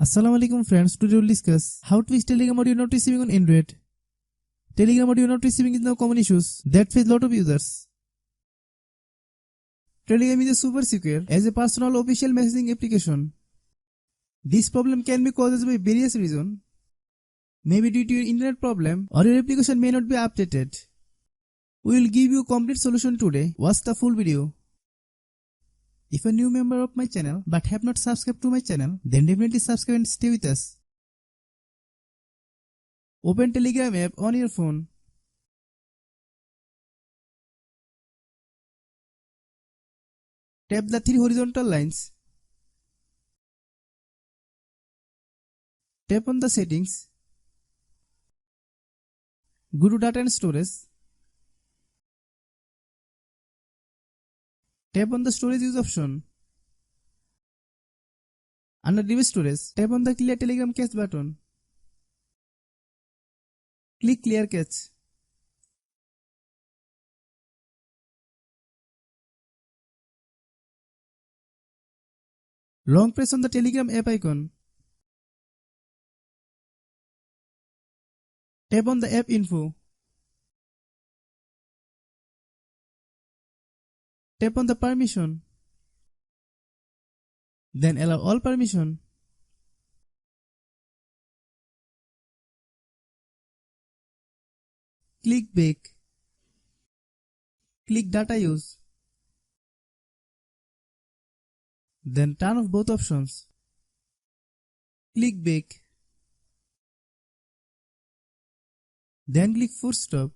Assalamualaikum friends, today we'll discuss how to fix Telegram audio not receiving on Android. Telegram audio not receiving is now common issues that face lot of users. Telegram is a super secure as a personal official messaging application. This problem can be caused by various reasons. Maybe due to your internet problem or your application may not be updated. We will give you a complete solution today. Watch the full video. If you are a new member of my channel but have not subscribed to my channel, then definitely subscribe and stay with us. Open Telegram app on your phone. Tap the three horizontal lines. Tap on the settings. Go to data and storage. Tap on the storage use option. Under device storage, tap on the clear Telegram cache button. Click clear cache. Long press on the Telegram app icon. Tap on the app info. Tap on the permission. Then allow all permission. Click back. Click data use. Then turn off both options. Click back. Then click force stop.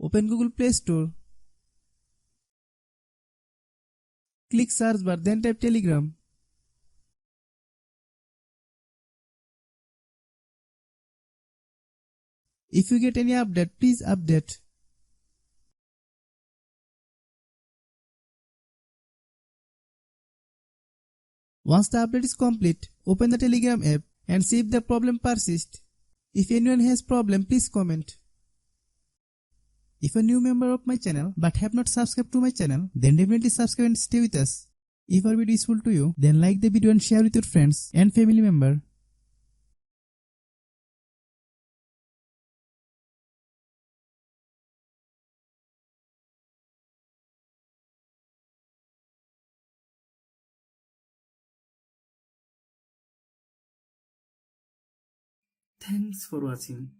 Open Google Play Store. Click search bar, then type Telegram. If you get any update, please update. Once the update is complete, open the Telegram app and see if the problem persists. If anyone has problem, please comment. If you are a new member of my channel but have not subscribed to my channel, then definitely subscribe and stay with us. If our video is useful to you, then like the video and share with your friends and family member. Thanks for watching.